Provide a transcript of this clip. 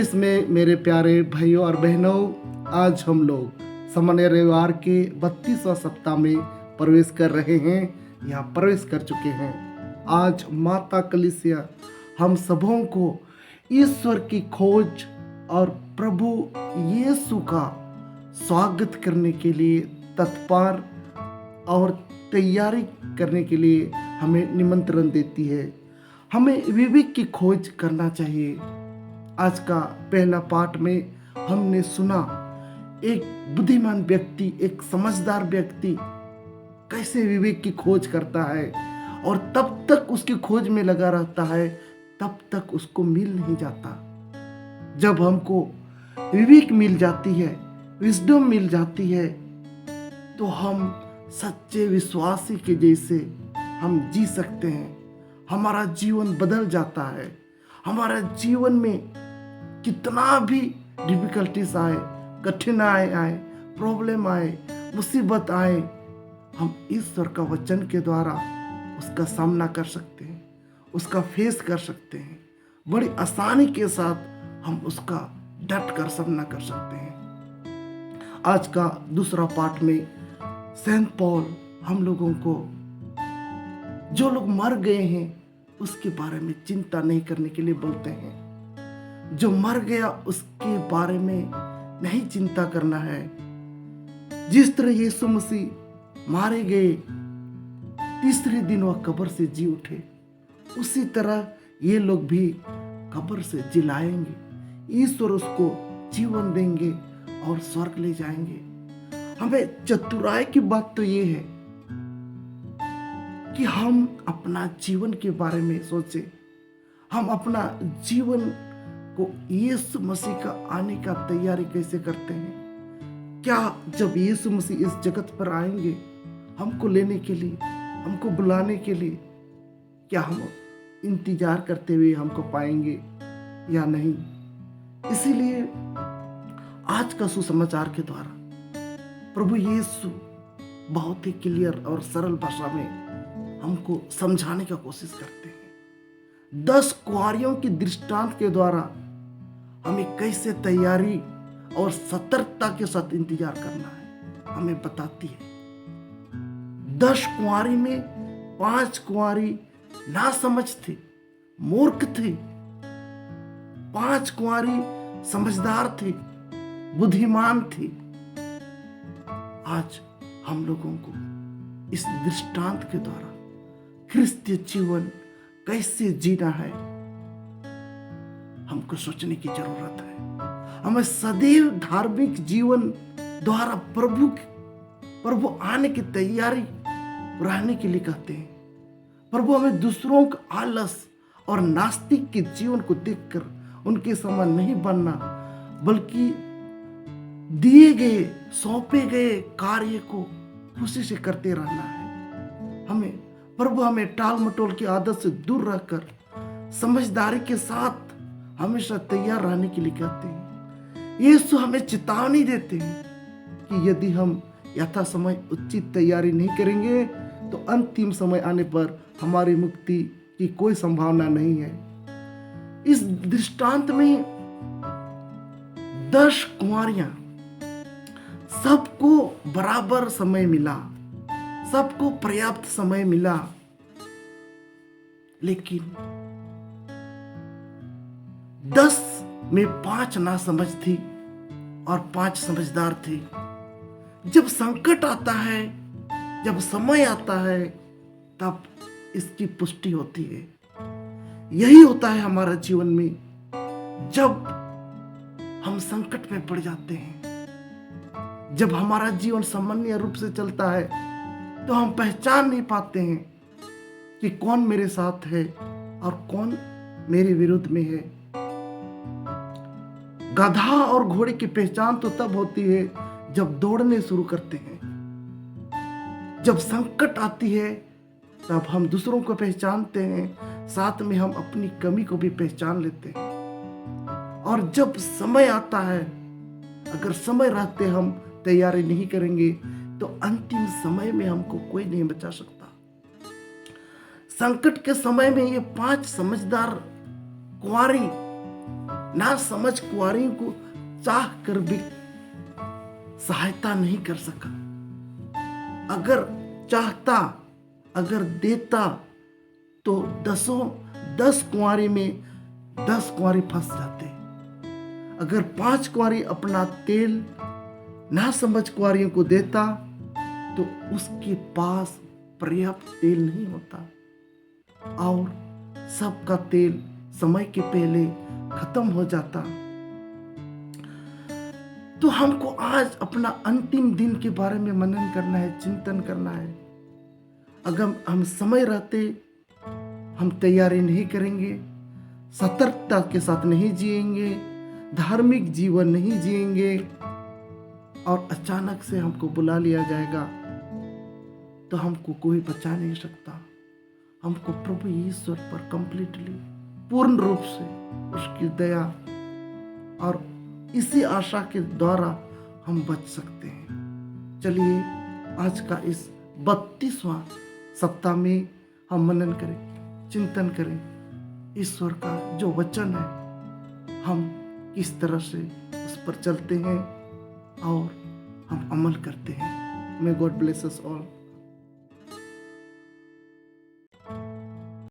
Chris में मेरे प्यारे भाइयों और बहनों, आज हम लोग सामान्य रविवार के 32वां सप्ताह में प्रवेश कर रहे हैं या प्रवेश कर चुके हैं। आज माता कलीसिया हम सबों को ईश्वर की खोज और प्रभु यीशु का स्वागत करने के लिए तत्पर और तैयारी करने के लिए हमें निमंत्रण देती है। हमें विवेक की खोज करना चाहिए। आज का पहला पाठ में हमने सुना एक बुद्धिमान व्यक्ति, एक समझदार व्यक्ति कैसे विवेक की खोज करता है और तब तक उसकी खोज में लगा रहता है तब तक उसको मिल नहीं जाता। जब हमको विवेक मिल जाती है, विजडम मिल जाती है, तो हम सच्चे विश्वासी के जैसे हम जी सकते हैं। हमारा जीवन बदल जाता है। हमारा जीवन में कितना भी डिफिकल्टीज आए, कठिनाई आए, प्रॉब्लम आए, मुसीबत आए, हम ईश्वर का वचन के द्वारा उसका सामना कर सकते हैं, उसका फेस कर सकते हैं। बड़ी आसानी के साथ हम उसका डट कर सामना कर सकते हैं। आज का दूसरा पाठ में सेंट पॉल हम लोगों को जो लोग मर गए हैं उसके बारे में चिंता नहीं करने के लिए बोलते हैं। जो मर गया उसके बारे में नहीं चिंता करना है। जिस तरह यीशु मसीह मारे गए, तीसरे दिन वह कब्र से जी उठे, उसी तरह ये लोग भी कब्र से जिलाएंगे। ईश्वर उसको जीवन देंगे और स्वर्ग ले जाएंगे। हमें चतुराई की बात तो ये है कि हम अपना जीवन के बारे में सोचें। हम अपना जीवन को यीशु मसीह का आने का तैयारी कैसे करते हैं। क्या जब यीशु मसीह इस जगत पर आएंगे हमको लेने के लिए, हमको बुलाने के लिए, क्या हम इंतजार करते हुए हमको पाएंगे या नहीं। इसीलिए आज का सुसमाचार के द्वारा प्रभु यीशु बहुत ही क्लियर और सरल भाषा में हमको समझाने का कोशिश करते हैं। 10 कुंवारियों की दृष्टांत के द्वारा हमें कैसे तैयारी और सतर्कता के साथ इंतजार करना है हमें बताती है। 10 कुंवारी में 5 कुंवारी नासमझ थी, मूर्ख थी। 5 कुंवारी समझदार थी, बुद्धिमान थी। आज हम लोगों को इस दृष्टांत के द्वारा क्रिस्तीय जीवन कैसे जीना है हमको सोचने की जरूरत है। हमें सदैव धार्मिक जीवन द्वारा प्रभु आने की तैयारी रहने के लिए कहते हैं। प्रभु हमें दूसरों का आलस और नास्तिक के जीवन को देखकर उनके समान नहीं बनना, बल्कि दिए गए, सौंपे गए कार्य को खुशी से करते रहना है। प्रभु हमें टाल मटोल की आदत से दूर रहकर समझदारी के साथ हमेशा तैयार रहने के लिए कहते हैं। यीशु हमें चेतावनी देते हैं कि यदि हम यथा समय उचित तैयारी नहीं करेंगे तो अंतिम समय आने पर हमारी मुक्ति की कोई संभावना नहीं है। इस दृष्टांत में 10 कुंवारियां, सबको बराबर समय मिला, सबको पर्याप्त समय मिला, लेकिन 10 में 5 नासमझ थी और 5 समझदार थी। जब संकट आता है, जब समय आता है, तब इसकी पुष्टि होती है। यही होता है हमारा जीवन में। जब हम संकट में पड़ जाते हैं, जब हमारा जीवन सामान्य रूप से चलता है, तो हम पहचान नहीं पाते हैं कि कौन मेरे साथ है और कौन मेरे विरुद्ध में है। गधा और घोड़े की पहचान तो तब होती है जब दौड़ने शुरू करते हैं। जब संकट आती है तब हम दूसरों को पहचानते हैं, साथ में हम अपनी कमी को भी पहचान लेते हैं। और जब समय आता है, अगर समय रहते हम तैयारी नहीं करेंगे तो अंतिम समय में हमको कोई नहीं बचा सकता। संकट के समय में ये 5 समझदार कुंवारी ना समझ कुंवारियों को चाह कर भी सहायता नहीं कर सका। अगर चाहता, अगर देता तो 10 कुंवारी में 10 कुंवारी फंस जाते। अगर 5 कुंवारी अपना तेल ना समझ कुंवारियों को देता तो उसके पास पर्याप्त तेल नहीं होता और सबका तेल समय के पहले खत्म हो जाता। तो हमको आज अपना अंतिम दिन के बारे में मनन करना है, चिंतन करना है। अगर हम समय रहते हम तैयारी नहीं करेंगे, सतर्कता के साथ नहीं जिएंगे, धार्मिक जीवन नहीं जिएंगे और अचानक से हमको बुला लिया जाएगा तो हमको कोई बचा नहीं सकता। हमको प्रभु ईश्वर पर कंप्लीटली, पूर्ण रूप से उसकी दया और इसी आशा के द्वारा हम बच सकते हैं। चलिए आज का इस 32वां सप्ताह में हम मनन करें, चिंतन करें ईश्वर का जो वचन है, हम किस तरह से उस पर चलते हैं और हम अमल करते हैं। May God bless us all.